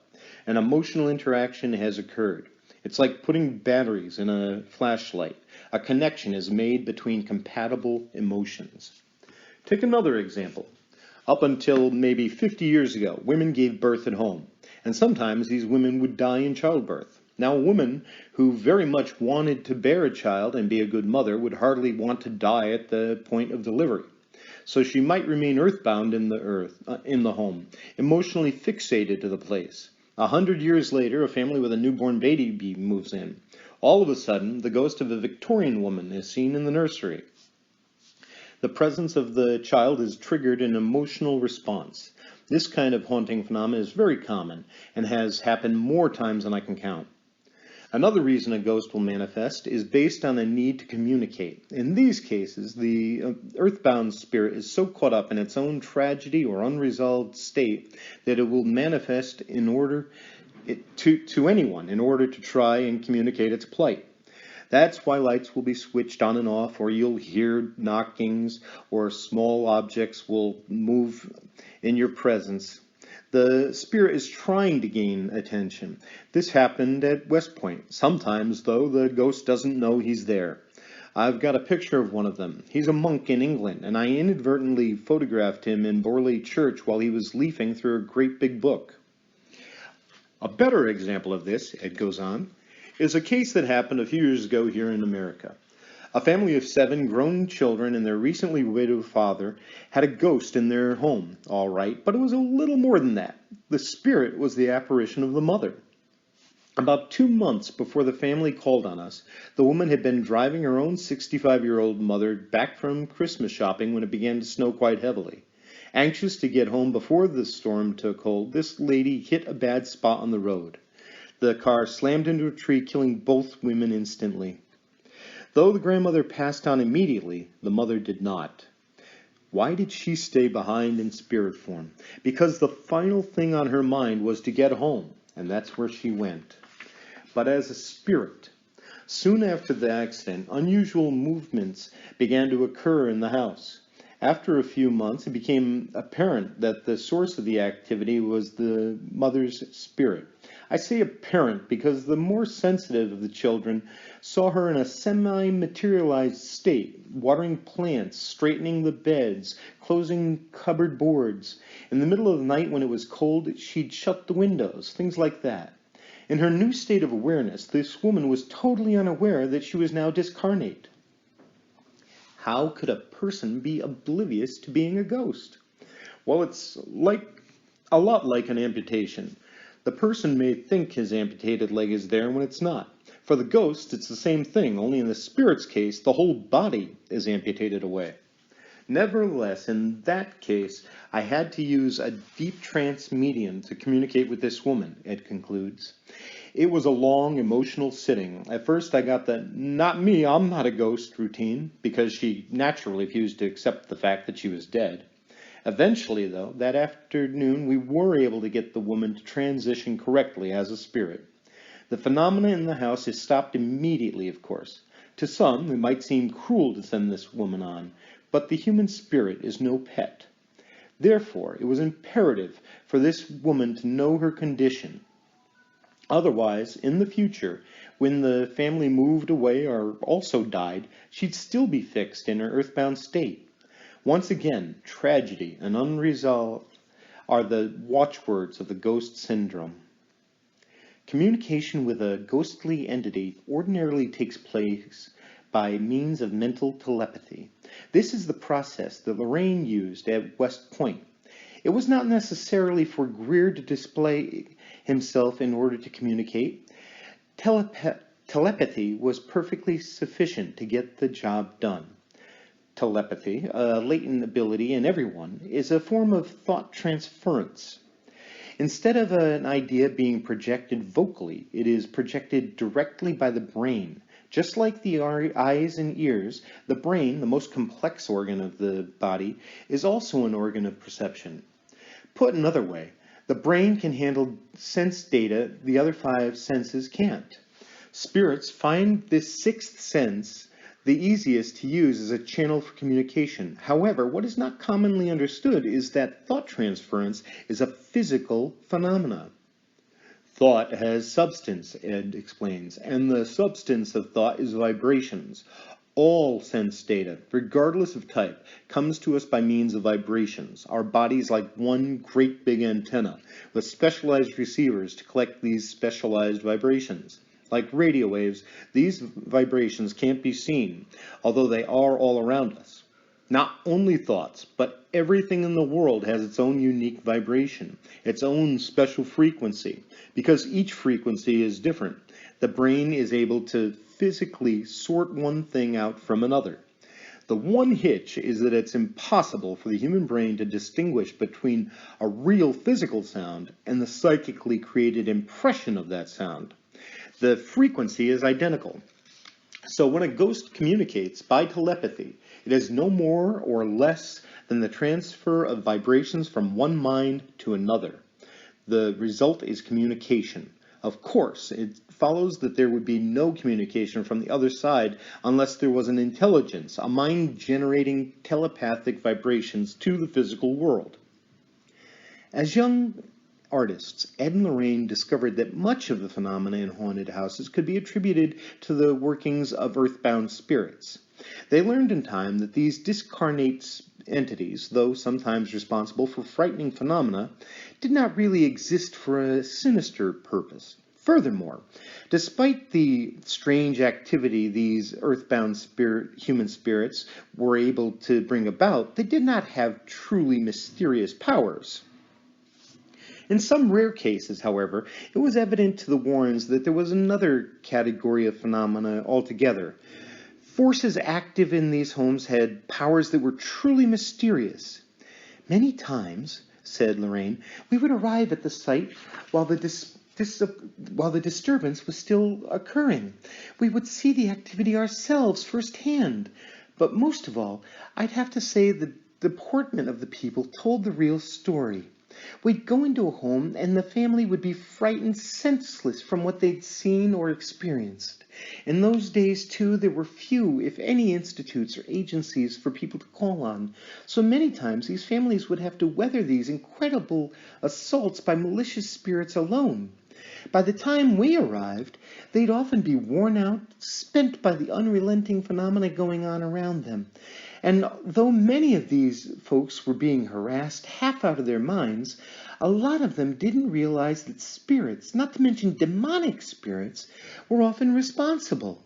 An emotional interaction has occurred. It's like putting batteries in a flashlight. A connection is made between compatible emotions. Take another example. Up until maybe 50 years ago, women gave birth at home, and sometimes these women would die in childbirth. Now, a woman who very much wanted to bear a child and be a good mother would hardly want to die at the point of delivery. So she might remain earthbound in the home, emotionally fixated to the place. 100 years later, a family with a newborn baby moves in. All of a sudden, the ghost of a Victorian woman is seen in the nursery. The presence of the child has triggered an emotional response. This kind of haunting phenomenon is very common and has happened more times than I can count. Another reason a ghost will manifest is based on a need to communicate. In these cases, the earthbound spirit is so caught up in its own tragedy or unresolved state that it will manifest to anyone in order to try and communicate its plight. That's why lights will be switched on and off, or you'll hear knockings, or small objects will move in your presence. The spirit is trying to gain attention. This happened at West Point. Sometimes, though, the ghost doesn't know he's there. I've got a picture of one of them. He's a monk in England, and I inadvertently photographed him in Borley Church while he was leafing through a great big book. A better example of this, Ed goes on, is a case that happened a few years ago here in America. A family of 7 grown children and their recently widowed father had a ghost in their home, all right, but it was a little more than that. The spirit was the apparition of the mother. About 2 months before the family called on us, the woman had been driving her own 65-year-old mother back from Christmas shopping when it began to snow quite heavily. Anxious to get home before the storm took hold, this lady hit a bad spot on the road. The car slammed into a tree, killing both women instantly. Though the grandmother passed on immediately, the mother did not. Why did she stay behind in spirit form? Because the final thing on her mind was to get home, and that's where she went. But as a spirit, soon after the accident, unusual movements began to occur in the house. After a few months, it became apparent that the source of the activity was the mother's spirit. I say apparent because the more sensitive of the children saw her in a semi-materialized state, watering plants, straightening the beds, closing cupboard boards. In the middle of the night when it was cold, she'd shut the windows, things like that. In her new state of awareness, this woman was totally unaware that she was now discarnate. How could a person be oblivious to being a ghost? Well, it's a lot like an amputation. The person may think his amputated leg is there when it's not. For the ghost, it's the same thing, only in the spirit's case, the whole body is amputated away. Nevertheless, in that case, I had to use a deep trance medium to communicate with this woman, it concludes. It was a long, emotional sitting. At first, I got the "not me, I'm not a ghost" routine, because she naturally refused to accept the fact that she was dead. Eventually, though, that afternoon, we were able to get the woman to transition correctly as a spirit. The phenomena in the house is stopped immediately, of course. To some, it might seem cruel to send this woman on, but the human spirit is no pet. Therefore, it was imperative for this woman to know her condition. Otherwise, in the future, when the family moved away or also died, she'd still be fixed in her earthbound state. Once again, tragedy and unresolved are the watchwords of the ghost syndrome. Communication with a ghostly entity ordinarily takes place by means of mental telepathy. This is the process that Lorraine used at West Point. It was not necessarily for Greer to display himself in order to communicate. Telepathy was perfectly sufficient to get the job done. Telepathy, a latent ability in everyone, is a form of thought transference. Instead of an idea being projected vocally, it is projected directly by the brain. Just like the eyes and ears, the brain, the most complex organ of the body, is also an organ of perception. Put another way, the brain can handle sense data the other 5 senses can't. Spirits find this 6th sense the easiest to use as a channel for communication. However, what is not commonly understood is that thought transference is a physical phenomenon. Thought has substance, Ed explains, and the substance of thought is vibrations. All sense data, regardless of type, comes to us by means of vibrations. Our body's like one great big antenna with specialized receivers to collect these specialized vibrations. Like radio waves, these vibrations can't be seen, although they are all around us. Not only thoughts, but everything in the world has its own unique vibration, its own special frequency. Because each frequency is different, the brain is able to physically sort one thing out from another. The one hitch is that it's impossible for the human brain to distinguish between a real physical sound and the psychically created impression of that sound. The frequency is identical. So when a ghost communicates by telepathy, it is no more or less than the transfer of vibrations from one mind to another. The result is communication. Of course, it follows that there would be no communication from the other side unless there was an intelligence, a mind generating telepathic vibrations to the physical world. As young artists, Ed and Lorraine discovered that much of the phenomena in haunted houses could be attributed to the workings of earthbound spirits. They learned in time that these discarnate entities, though sometimes responsible for frightening phenomena, did not really exist for a sinister purpose. Furthermore, despite the strange activity these earthbound human spirits were able to bring about, they did not have truly mysterious powers. In some rare cases, however, it was evident to the Warrens that there was another category of phenomena altogether. Forces active in these homes had powers that were truly mysterious. Many times, said Lorraine, we would arrive at the site while the disturbance was still occurring. We would see the activity ourselves firsthand. But most of all, I'd have to say the deportment of the people told the real story. We'd go into a home, and the family would be frightened senseless from what they'd seen or experienced. In those days, too, there were few, if any, institutes or agencies for people to call on. So many times these families would have to weather these incredible assaults by malicious spirits alone. By the time we arrived, they'd often be worn out, spent by the unrelenting phenomena going on around them. And though many of these folks were being harassed half out of their minds, a lot of them didn't realize that spirits, not to mention demonic spirits, were often responsible.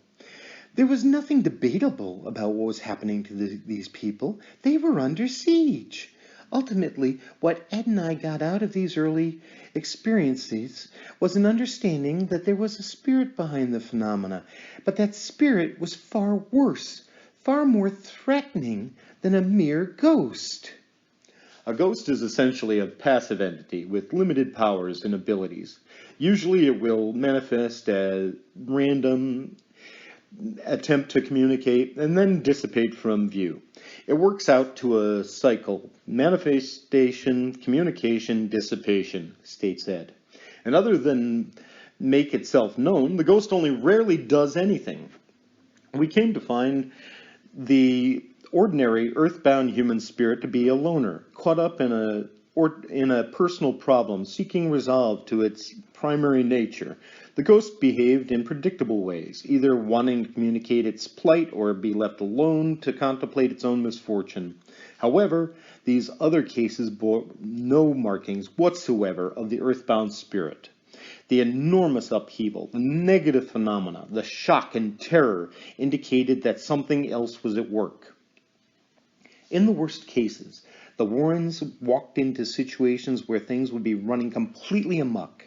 There was nothing debatable about what was happening to these people. They were under siege. Ultimately, what Ed and I got out of these early experiences was an understanding that there was a spirit behind the phenomena, but that spirit was far worse, far more threatening than a mere ghost. A ghost is essentially a passive entity with limited powers and abilities. Usually it will manifest as random attempt to communicate and then dissipate from view. It works out to a cycle: manifestation, communication, dissipation, states Ed. And other than make itself known, the ghost only rarely does anything. We came to find the ordinary earthbound human spirit to be a loner, caught up in a personal problem, seeking resolve to its primary nature. The ghost behaved in predictable ways, either wanting to communicate its plight or be left alone to contemplate its own misfortune. However, these other cases bore no markings whatsoever of the earthbound spirit. The enormous upheaval, the negative phenomena, the shock and terror indicated that something else was at work. In the worst cases, the Warrens walked into situations where things would be running completely amok,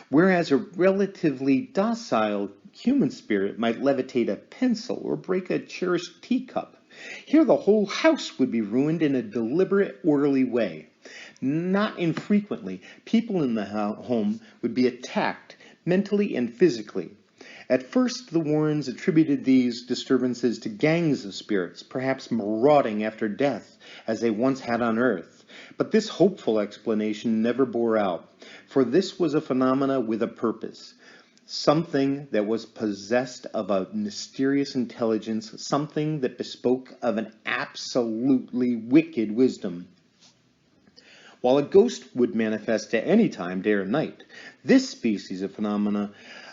whereas a relatively docile human spirit might levitate a pencil or break a cherished teacup. Here the whole house would be ruined in a deliberate, orderly way. Not infrequently, people in the home would be attacked mentally and physically. At first, the Warrens attributed these disturbances to gangs of spirits, perhaps marauding after death, as they once had on Earth. But this hopeful explanation never bore out, for this was a phenomena with a purpose. Something that was possessed of a mysterious intelligence, something that bespoke of an absolutely wicked wisdom. While a ghost would manifest at any time, day or night, this species of phenomena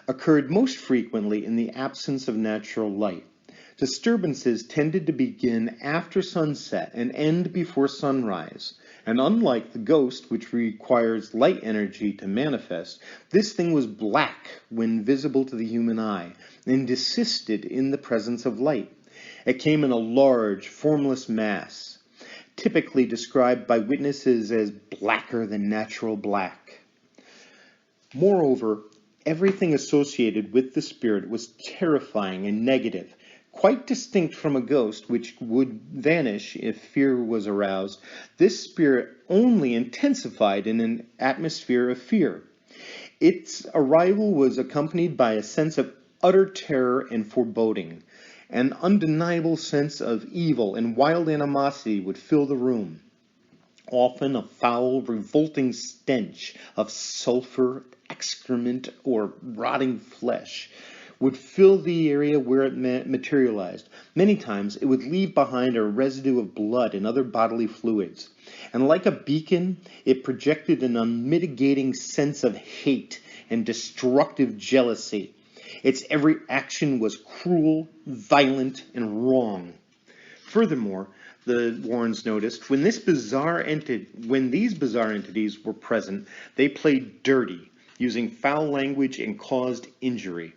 occurred most frequently in the absence of natural light. Disturbances tended to begin after sunset and end before sunrise. And unlike the ghost, which requires light energy to manifest, this thing was black when visible to the human eye and desisted in the presence of light. It came in a large, formless mass, typically described by witnesses as blacker than natural black. Moreover, everything associated with the spirit was terrifying and negative, quite distinct from a ghost, which would vanish if fear was aroused. This spirit only intensified in an atmosphere of fear. Its arrival was accompanied by a sense of utter terror and foreboding. An undeniable sense of evil and wild animosity would fill the room. Often a foul, revolting stench of sulfur, excrement, or rotting flesh would fill the area where it materialized. Many times it would leave behind a residue of blood and other bodily fluids. And like a beacon, it projected an unmitigating sense of hate and destructive jealousy. Its every action was cruel, violent, and wrong. Furthermore, the Warrens noticed, when these bizarre entities were present, they played dirty, using foul language and caused injury.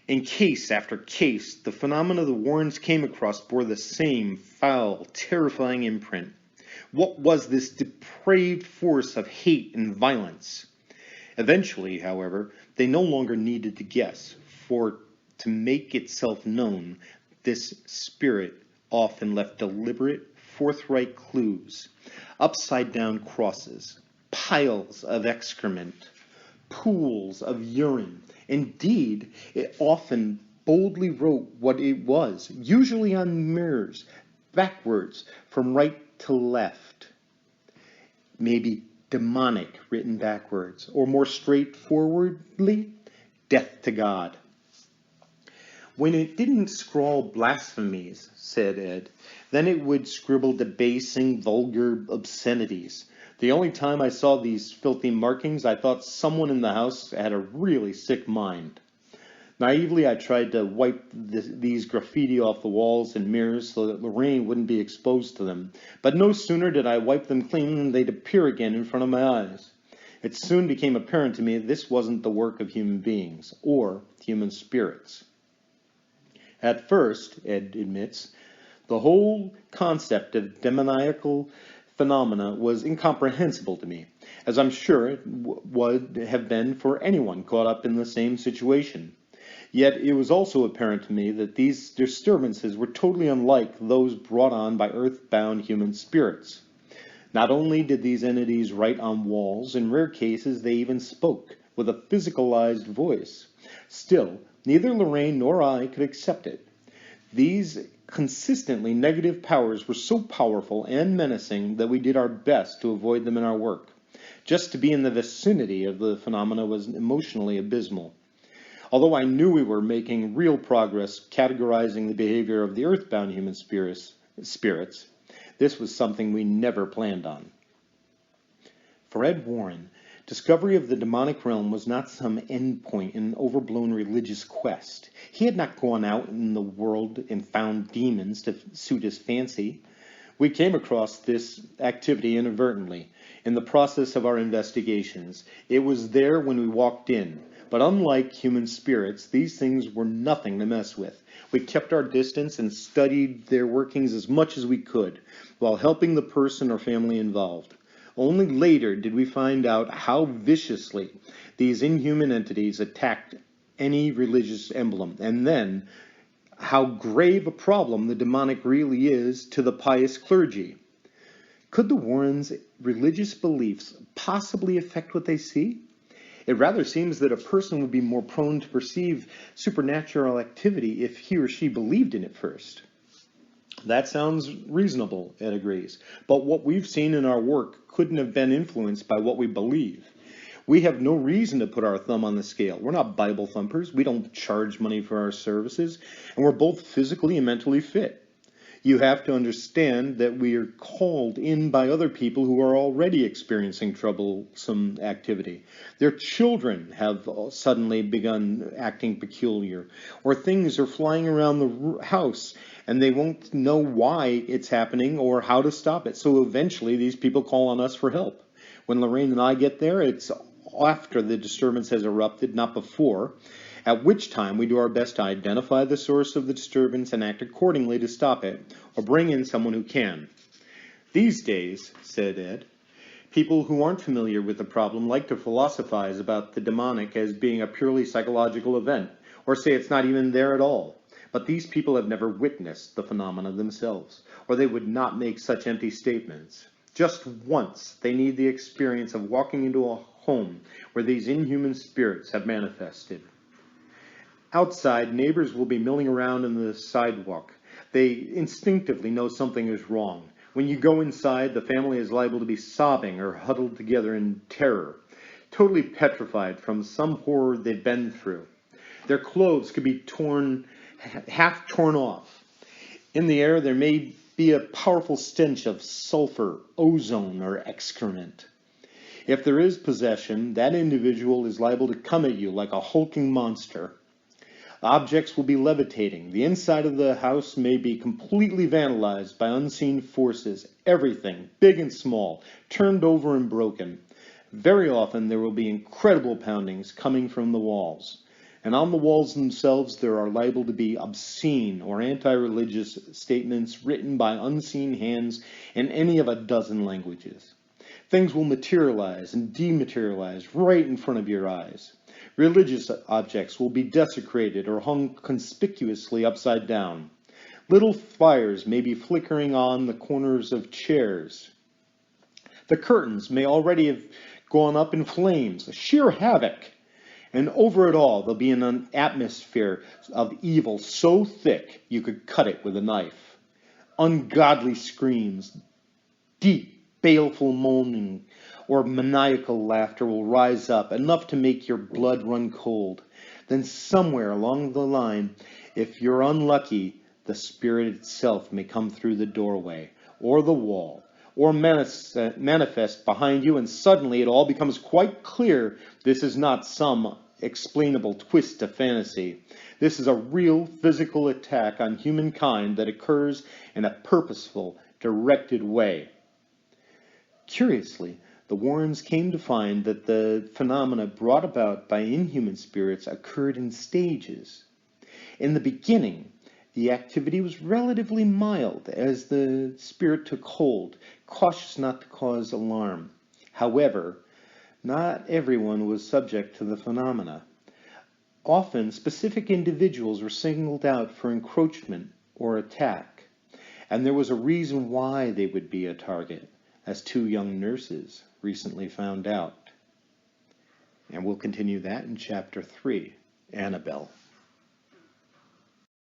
In case after case, the phenomena the Warrens came across bore the same foul, terrifying imprint. What was this depraved force of hate and violence? Eventually, however, they no longer needed to guess, for to make itself known, this spirit often left deliberate, forthright clues: upside-down crosses, piles of excrement, pools of urine. Indeed, it often boldly wrote what it was, usually on mirrors, backwards, from right to left. Maybe demonic written backwards, or more straightforwardly, death to God. When it didn't scrawl blasphemies, said Ed, then it would scribble debasing, vulgar obscenities. The only time I saw these filthy markings, I thought someone in the house had a really sick mind. Naively, I tried to wipe these graffiti off the walls and mirrors so that Lorraine wouldn't be exposed to them. But no sooner did I wipe them clean than they'd appear again in front of my eyes. It soon became apparent to me that this wasn't the work of human beings or human spirits. At first, Ed admits, the whole concept of demoniacal phenomena was incomprehensible to me, as I'm sure it would have been for anyone caught up in the same situation. Yet it was also apparent to me that these disturbances were totally unlike those brought on by earthbound human spirits. Not only did these entities write on walls, in rare cases they even spoke, with a physicalized voice. Still, neither Lorraine nor I could accept it. These consistently negative powers were so powerful and menacing that we did our best to avoid them in our work. Just to be in the vicinity of the phenomena was emotionally abysmal. Although I knew we were making real progress categorizing the behavior of the earthbound human spirits, this was something we never planned on. For Ed Warren, discovery of the demonic realm was not some endpoint in an overblown religious quest. He had not gone out in the world and found demons to suit his fancy. We came across this activity inadvertently in the process of our investigations. It was there when we walked in. But unlike human spirits, these things were nothing to mess with. We kept our distance and studied their workings as much as we could, while helping the person or family involved. Only later did we find out how viciously these inhuman entities attacked any religious emblem, and then how grave a problem the demonic really is to the pious clergy. Could the Warrens' religious beliefs possibly affect what they see? It rather seems that a person would be more prone to perceive supernatural activity if he or she believed in it first. That sounds reasonable, Ed agrees, but what we've seen in our work couldn't have been influenced by what we believe. We have no reason to put our thumb on the scale. We're not Bible thumpers, we don't charge money for our services, and we're both physically and mentally fit. You have to understand that we are called in by other people who are already experiencing troublesome activity. Their children have suddenly begun acting peculiar, or things are flying around the house and they won't know why it's happening or how to stop it. So eventually these people call on us for help. When Lorraine and I get there, it's after the disturbance has erupted, not before, at which time we do our best to identify the source of the disturbance and act accordingly to stop it, or bring in someone who can. These days, said Ed, people who aren't familiar with the problem like to philosophize about the demonic as being a purely psychological event, or say it's not even there at all. But these people have never witnessed the phenomena themselves, or they would not make such empty statements. Just once, they need the experience of walking into a home where these inhuman spirits have manifested. Outside, neighbors will be milling around on the sidewalk. They instinctively know something is wrong. When you go inside, the family is liable to be sobbing or huddled together in terror, totally petrified from some horror they've been through. Their clothes could be half torn off. In the air, there may be a powerful stench of sulfur, ozone, or excrement. If there is possession, that individual is liable to come at you like a hulking monster. Objects will be levitating. The inside of the house may be completely vandalized by unseen forces. Everything, big and small, turned over and broken. Very often there will be incredible poundings coming from the walls. And on the walls themselves there are liable to be obscene or anti-religious statements written by unseen hands in any of a dozen languages. Things will materialize and dematerialize right in front of your eyes. Religious objects will be desecrated or hung conspicuously upside down. Little fires may be flickering on the corners of chairs. The curtains may already have gone up in flames, sheer havoc. And over it all, there'll be an atmosphere of evil so thick you could cut it with a knife. Ungodly screams, deep, baleful moaning, or maniacal laughter will rise up, enough to make your blood run cold. Then somewhere along the line, if you're unlucky, the spirit itself may come through the doorway, or the wall, or manifest behind you, and suddenly it all becomes quite clear this is not some explainable twist of fantasy. This is a real physical attack on humankind that occurs in a purposeful, directed way. Curiously, the Warrens came to find that the phenomena brought about by inhuman spirits occurred in stages. In the beginning, The activity was relatively mild as the spirit took hold, cautious not to cause alarm. However, not everyone was subject to the phenomena. Often, specific individuals were singled out for encroachment or attack, and there was a reason why they would be a target, as two young nurses recently found out. And we'll continue that in Chapter 3, Annabelle.